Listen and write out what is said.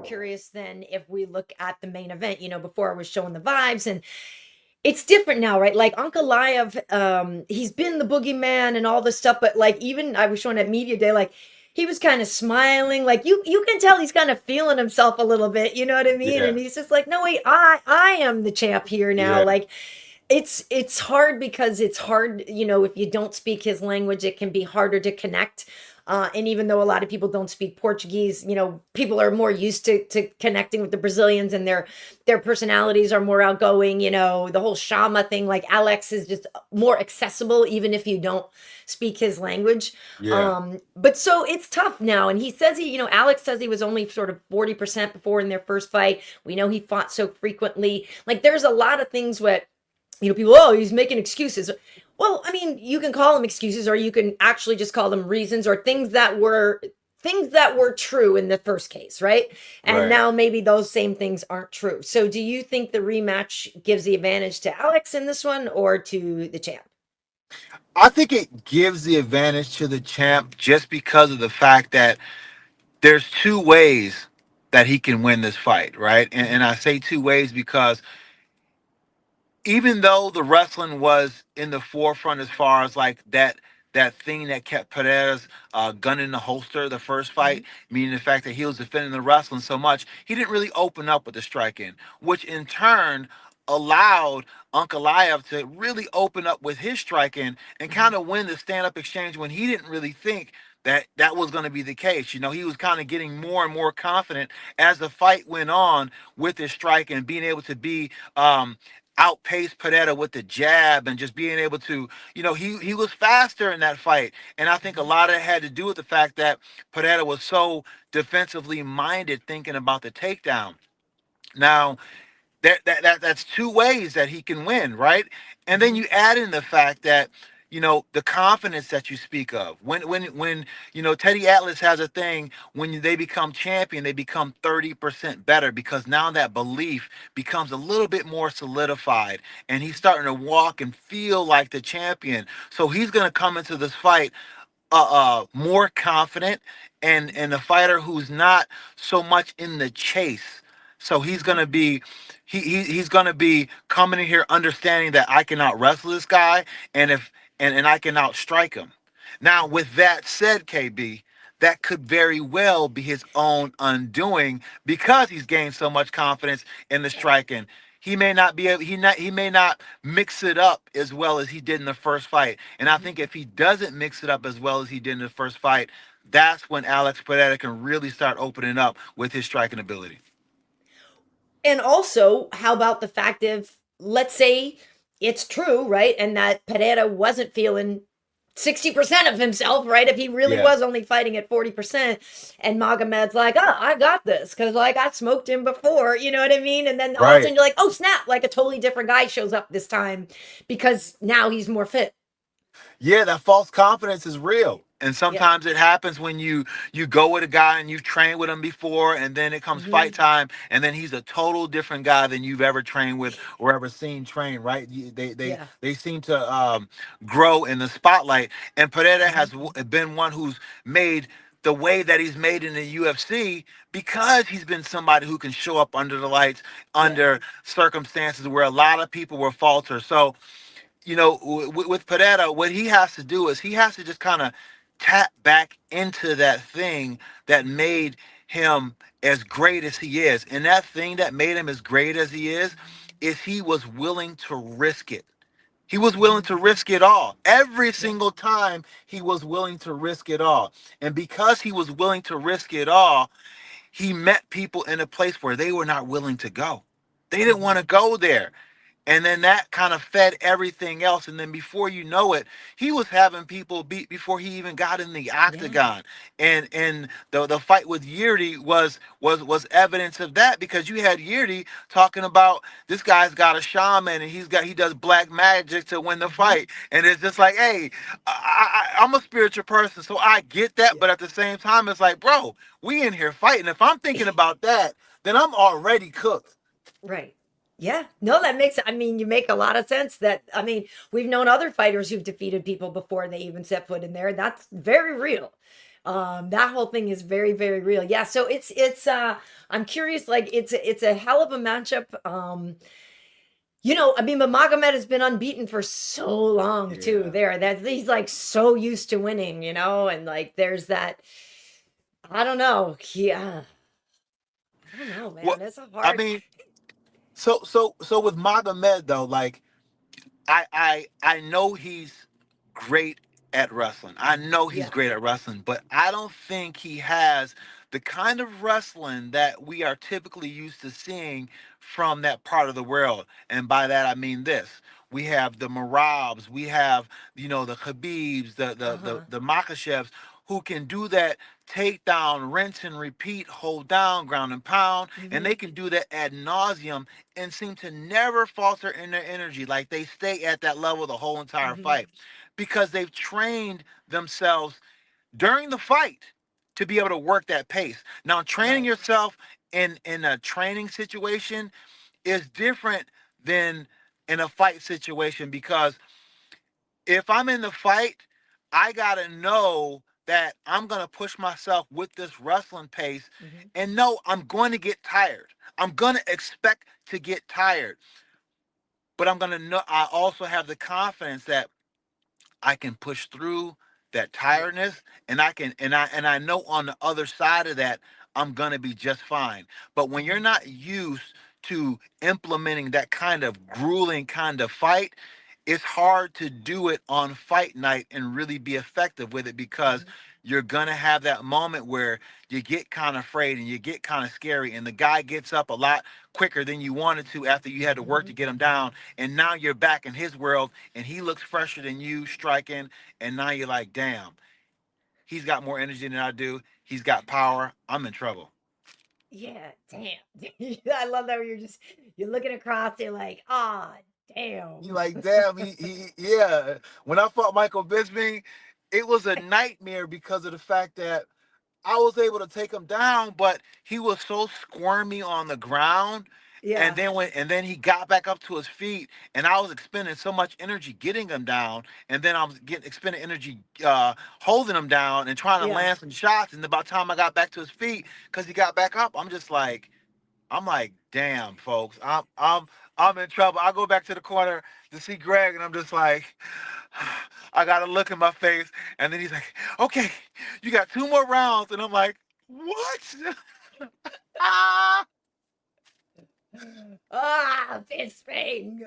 curious then if we look at the main event. Before I was showing the vibes, and it's different now, right? Like Ankalaev, he's been the boogeyman and all this stuff, but like even I was showing at media day, like he was kind of smiling, like you can tell he's kind of feeling himself a little bit, you know what I mean? And Yeah, he's just like, no wait, I am the champ here now. yeah, Like it's hard because it's hard, if you don't speak his language, it can be harder to connect. And even though a lot of people don't speak Portuguese, people are more used to connecting with the Brazilians, and their personalities are more outgoing. The whole Shama thing, like Alex is just more accessible, even if you don't speak his language. yeah. But so it's tough now. And he says Alex says he was only sort of 40% before in their first fight. We know he fought so frequently. Like there's a lot of things where people, oh, he's making excuses. Well, I mean, you can call them excuses, or you can actually just call them reasons, or things that were true in the first case, right? And Right. now maybe those same things aren't true. So do you think the rematch gives the advantage to Alex in this one or to the champ? I think it gives the advantage to the champ just because of the fact that there's two ways that he can win this fight, right? And I say two ways because even though the wrestling was in the forefront as far as like that thing that kept Pereira's gun in the holster the first Mhm. fight, meaning the fact that he was defending the wrestling so much, he didn't really open up with the striking, which in turn allowed Ankalaev to really open up with his striking and kind Mhm. of win the stand-up exchange when he didn't really think that that was going to be the case. He was kind of getting more and more confident as the fight went on with his striking and being able to be outpaced Pereira with the jab and just being able to, he was faster in that fight. And I think a Mhm. lot of it had to do with the fact that Pereira was so defensively minded thinking about the takedown. Now, that's two ways that he can win, right? And then Mhm. you add in the fact that the confidence that you speak of when Teddy Atlas has a thing when they become champion, they become 30% better because now that belief becomes a little bit more solidified and he's starting to walk and feel like the champion. So he's going to come into this fight more confident and a fighter who's not so much in the chase. So he's Mhm. gonna be he's gonna be coming in here understanding that I can out wrestle this guy and if and I can outstrike him. Now with that said, KB, that could very well be his own undoing because he's gained so much confidence in the Yeah. striking. He may not be able, he may not mix it up as well as he did in the first fight. And I Mhm. think if he doesn't mix it up as well as he did in the first fight, that's when Alex Pereira can really start opening up with his striking ability. And also, how about the fact of, let's say it's true, right? And that Pereira wasn't feeling 60% of himself, right? If he really Yeah. was only fighting at 40%, and Magomed's like, oh, I got this because like I smoked him before, you know what I mean? And then all of a Right. sudden you're like, oh, snap, like a totally different guy shows up this time because now he's more fit. Yeah, that false confidence is real. And Yeah. sometimes it happens when you go with a guy and you've trained with him before and then it comes fight Hmm. time and then he's a total different guy than you've ever trained with or ever seen train, right? Yeah. They seem to grow in the spotlight and Pereira Hmm. has been one who's made the way that he's made in the UFC because he's been somebody who can show up under the lights Yeah. under circumstances where a lot of people will falter. So with Pereira, what he has to do is he has to just kind of tap back into that thing that made him as great as he is. And that thing that made him as great as he is he was willing to risk it. He was willing Hmm. to risk it all. Every Yeah. single time he was willing to risk it all. And because he was willing to risk it all, he met people in a place where they were not willing to go. They didn't want Hmm. to go there. And then that kind of fed everything else. And then before you know it, he was having people beat before he even got in the Yeah. octagon. And the fight with Yuri was evidence of that because you had Yuri talking about this guy's got a shaman and he does black magic to win the Hmm. fight. And it's just like, hey, I'm a spiritual person, so I get that, Yeah. but at the same time, it's like, bro, we in here fighting. If I'm thinking about that, then I'm already cooked. Right. Yeah. No, that makes, I mean, you make a lot of sense that, I mean, we've known other fighters who've defeated people before they even set foot in there. That's very real. That whole thing is very, very real. Yeah, so it's I'm curious, like it's a hell of a matchup. I mean, but Magomed has been unbeaten for so long too. Yeah. That he's like so used to winning, and like there's that. I don't know. Yeah, I don't know, Well, man. It's a I hard. mean, so with Magomed though, like I know he's great at wrestling. I know he's Yeah. great at wrestling, but I don't think he has the kind of wrestling that we are typically used to seeing from that part of the world. And by that I mean this. We have the Marabs, we have, the Khabibs, Uh huh. the Makashevs who can do that takedown, rinse and repeat, hold down, ground and pound, and Mm-hmm. they can do that ad nauseum and seem to never falter in their energy. Like they stay at that level the whole entire Mm-hmm. fight because they've trained themselves during the fight to be able to work that pace. Now, training Right. yourself in a training situation is different than in a fight situation because if I'm in the fight, I gotta know that I'm gonna push myself with this wrestling pace Mm-hmm. and know I'm going to get tired. I'm gonna expect to get tired, but I'm gonna know I also have the confidence that I can push through that Yeah. tiredness and I know on the other side of that I'm going to be just fine. But when you're Mm-hmm. not used to implementing that kind of grueling kind of fight, it's hard to do it on fight night and really be effective with it because Mm-hmm. you're going to have that moment where you get kind of afraid and you get kind of scary and the guy gets up a lot quicker than you wanted to after you had to work Mm-hmm. to get him down and now you're back in his world and he looks fresher than you striking and now you're like, damn, he's got more energy than I do, he's got power, I'm in trouble. Yeah. Damn. I love that where you're looking across. You're like, ah, You damn. like, damn, yeah. When I fought Michael Bisping, it was a nightmare because of the fact that I was able to take him down, but he was so squirmy on the ground. And Yeah. then he got back up to his feet, and I was expending so much energy getting him down, and then I was getting expending energy holding him down and trying to Yeah. land some shots. And by the time I got back to his feet, because he got back up, I'm like, damn, folks, I'm in trouble. I go back to the corner to see Greg, and I'm just like, I got to look in my face, and then he's like, okay, you got 2 more rounds, and I'm like, what? ah, Ah, Bisping.